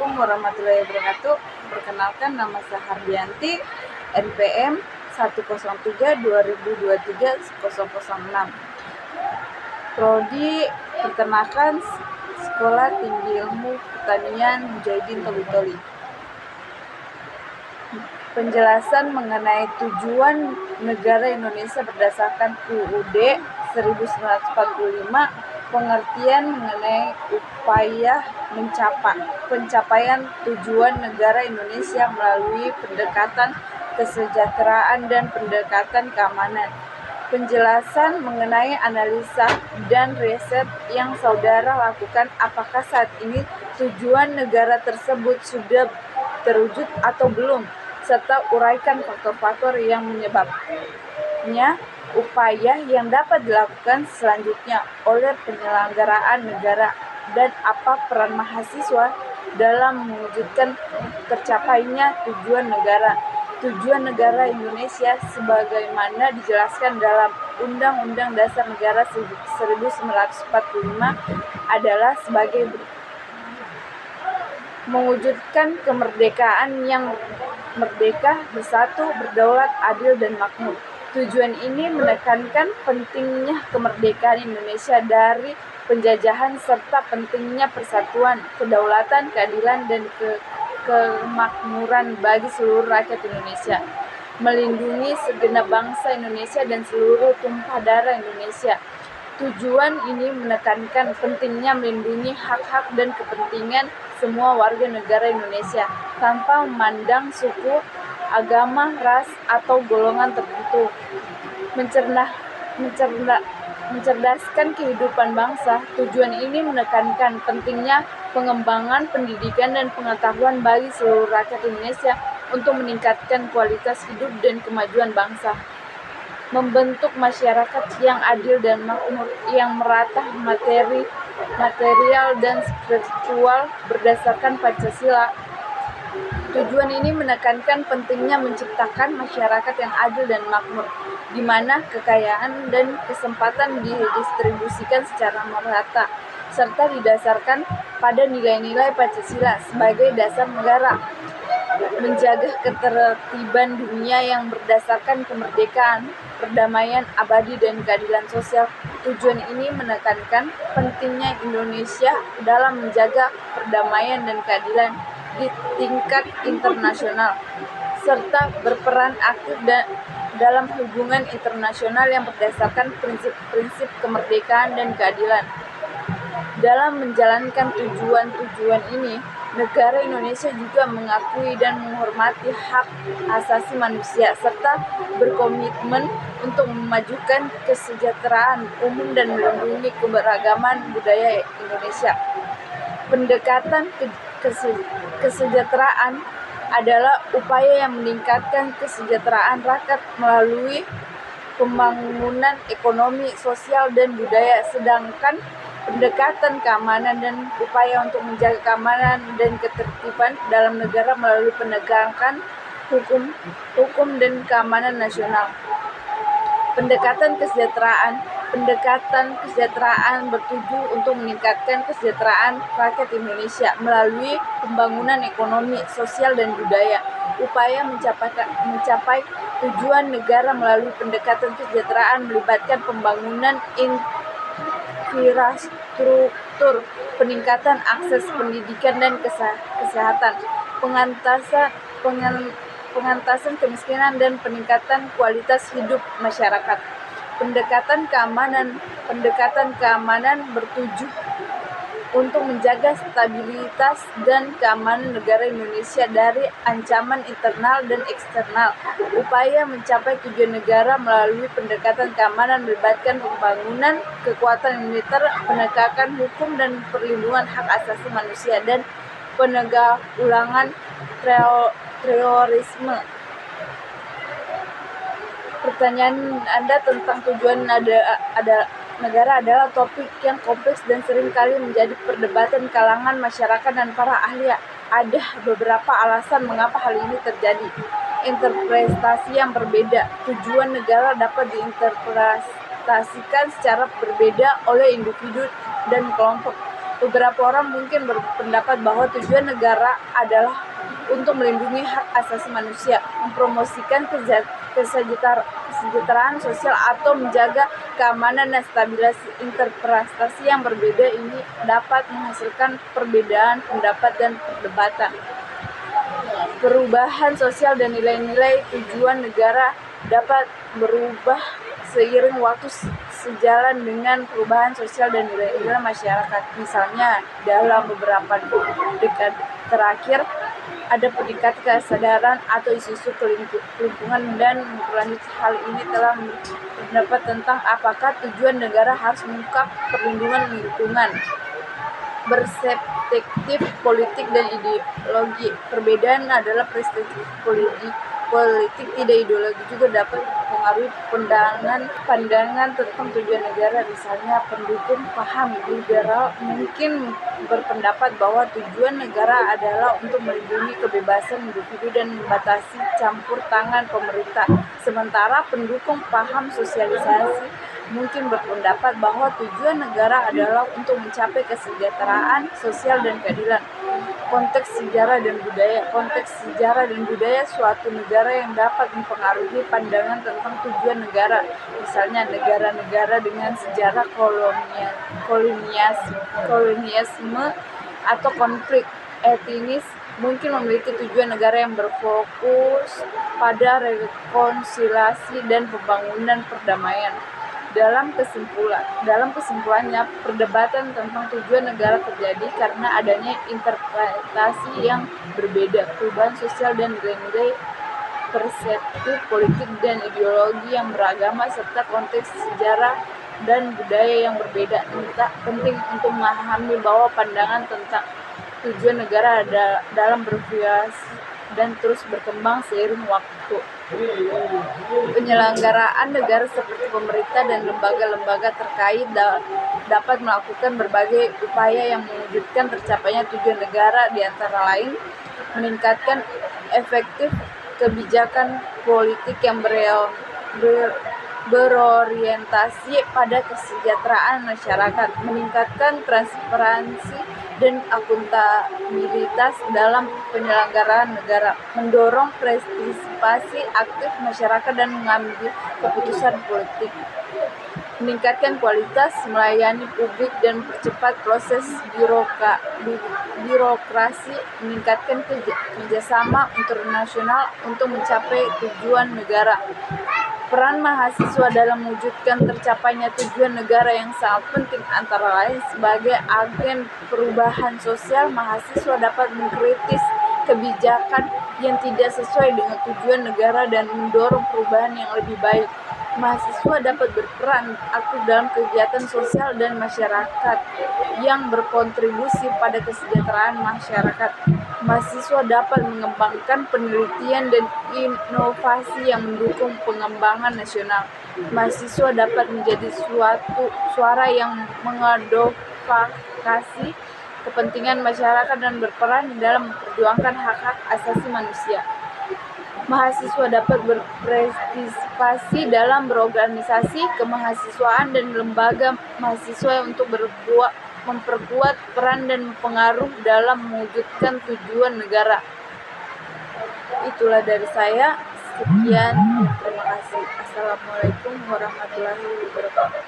Assalamualaikum warahmatullahi wabarakatuh. Perkenalkan, nama saya Hardianti, NPM 103-2023-006. Prodi Peternakan, Sekolah Tinggi Ilmu Pertanian Mujahidin Toli-Toli. Penjelasan mengenai tujuan negara Indonesia berdasarkan UUD 1945, pengertian mengenai upaya pencapaian tujuan negara Indonesia melalui pendekatan kesejahteraan dan pendekatan keamanan. Penjelasan mengenai analisa dan riset yang saudara lakukan, apakah saat ini tujuan negara tersebut sudah terwujud atau belum, serta uraikan faktor-faktor yang menyebabnya, upaya yang dapat dilakukan selanjutnya oleh penyelenggaraan negara, dan apa peran mahasiswa dalam mewujudkan tercapainya tujuan negara. Tujuan negara Indonesia sebagaimana dijelaskan dalam Undang-Undang Dasar Negara 1945 adalah sebagai mewujudkan kemerdekaan yang merdeka, bersatu, berdaulat, adil, dan makmur. Tujuan ini menekankan pentingnya kemerdekaan Indonesia dari penjajahan serta pentingnya persatuan, kedaulatan, keadilan, dan kemakmuran bagi seluruh rakyat Indonesia, melindungi segenap bangsa Indonesia dan seluruh tumpah darah Indonesia. Tujuan ini menekankan pentingnya melindungi hak-hak dan kepentingan semua warga negara Indonesia tanpa memandang suku, agama, ras, atau golongan tertentu. Mencerdaskan kehidupan bangsa. Tujuan ini menekankan pentingnya pengembangan pendidikan dan pengetahuan bagi seluruh rakyat Indonesia untuk meningkatkan kualitas hidup dan kemajuan bangsa. Membentuk masyarakat yang adil dan makmur, yang merata material dan spiritual berdasarkan Pancasila. Tujuan ini menekankan pentingnya menciptakan masyarakat yang adil dan makmur, di mana kekayaan dan kesempatan didistribusikan secara merata, serta didasarkan pada nilai-nilai Pancasila sebagai dasar negara. Menjaga ketertiban dunia yang berdasarkan kemerdekaan, perdamaian abadi, dan keadilan sosial. Tujuan ini menekankan pentingnya Indonesia dalam menjaga perdamaian dan keadilan di tingkat internasional, serta berperan aktif dalam hubungan internasional yang berdasarkan prinsip-prinsip kemerdekaan dan keadilan. Dalam menjalankan tujuan-tujuan ini, negara Indonesia juga mengakui dan menghormati hak asasi manusia, serta berkomitmen untuk memajukan kesejahteraan umum dan melindungi keberagaman budaya Indonesia. Pendekatan kesejahteraan adalah upaya yang meningkatkan kesejahteraan rakyat melalui pembangunan ekonomi, sosial, dan budaya, sedangkan pendekatan keamanan dan upaya untuk menjaga keamanan dan ketertiban dalam negara melalui penegakan hukum dan keamanan nasional. Pendekatan kesejahteraan bertuju untuk meningkatkan kesejahteraan rakyat Indonesia melalui pembangunan ekonomi, sosial, dan budaya. Upaya mencapai tujuan negara melalui pendekatan kesejahteraan melibatkan pembangunan infrastruktur, peningkatan akses pendidikan dan kesehatan, pengentasan kemiskinan, dan peningkatan kualitas hidup masyarakat. Pendekatan keamanan bertuju untuk menjaga stabilitas dan keamanan negara Indonesia dari ancaman internal dan eksternal. Upaya mencapai tujuan negara melalui pendekatan keamanan melibatkan pembangunan kekuatan militer, penegakan hukum dan perlindungan hak asasi manusia, dan penanggulangan terorisme. Pertanyaan Anda tentang tujuan negara adalah topik yang kompleks dan sering kali menjadi perdebatan kalangan masyarakat dan para ahli. Ada beberapa alasan mengapa hal ini terjadi. Interpretasi yang berbeda. Tujuan negara dapat diinterpretasikan secara berbeda oleh individu dan kelompok. Beberapa orang mungkin berpendapat bahwa tujuan negara adalah untuk melindungi hak asasi manusia, mempromosikan kesejahteraan sosial, atau menjaga keamanan dan stabilitas. Interpretasi yang berbeda ini dapat menghasilkan perbedaan pendapat dan perdebatan. Perubahan sosial dan nilai-nilai tujuan negara dapat berubah seiring waktu, sejalan dengan perubahan sosial dan nilai-nilai masyarakat. Misalnya, dalam beberapa dekade terakhir, ada peningkatan kesadaran atau isu-isu lingkungan dan berlanjut. Hal ini telah berpendapat tentang apakah tujuan negara harus mengungkap perlindungan lingkungan. Perspektif politik dan ideologi. Perbedaan adalah perspektif politik tidak ideologi juga dapat mempengaruhi pandangan tentang tujuan negara. Misalnya, pendukung paham liberal mungkin berpendapat bahwa tujuan negara adalah untuk melindungi kebebasan individu dan membatasi campur tangan pemerintah. Sementara pendukung paham sosialisasi mungkin berpendapat bahwa tujuan negara adalah untuk mencapai kesejahteraan sosial dan keadilan. Konteks sejarah dan budaya. Konteks sejarah dan budaya suatu negara yang dapat mempengaruhi pandangan tentang tujuan negara. Misalnya, negara-negara dengan sejarah kolonialisme atau konflik etnis mungkin memiliki tujuan negara yang berfokus pada rekonsiliasi dan pembangunan perdamaian. Dalam kesimpulannya, perdebatan tentang tujuan negara terjadi karena adanya interpretasi yang berbeda, perubahan sosial dan nilai-nilai, persepsi politik dan ideologi yang beragam, serta konteks sejarah dan budaya yang berbeda. Penting untuk memahami bahwa pandangan tentang tujuan negara dalam bervariasi dan terus berkembang seiring waktu. Penyelenggaraan negara seperti pemerintah dan lembaga-lembaga terkait dapat melakukan berbagai upaya yang mewujudkan tercapainya tujuan negara, di antara lain meningkatkan efektif kebijakan politik yang berorientasi pada kesejahteraan masyarakat, meningkatkan transparansi dan akuntabilitas dalam penyelenggaraan negara, mendorong partisipasi aktif masyarakat dan mengambil keputusan politik, meningkatkan kualitas melayani publik dan percepat proses birokrasi, meningkatkan kerjasama internasional untuk mencapai tujuan negara. Peran mahasiswa dalam mewujudkan tercapainya tujuan negara yang sangat penting, antara lain sebagai agen perubahan sosial. Mahasiswa dapat mengkritis kebijakan yang tidak sesuai dengan tujuan negara dan mendorong perubahan yang lebih baik. Mahasiswa dapat berperan aktif dalam kegiatan sosial dan masyarakat yang berkontribusi pada kesejahteraan masyarakat. Mahasiswa dapat mengembangkan penelitian dan inovasi yang mendukung pengembangan nasional. Mahasiswa dapat menjadi suatu suara yang mengadvokasi kepentingan masyarakat dan berperan dalam memperjuangkan hak-hak asasi manusia. Mahasiswa dapat berpartisipasi dalam berorganisasi kemahasiswaan dan lembaga mahasiswa untuk memperkuat peran dan pengaruh dalam mewujudkan tujuan negara. Itulah dari saya. Sekian, terima kasih. Assalamualaikum warahmatullahi wabarakatuh.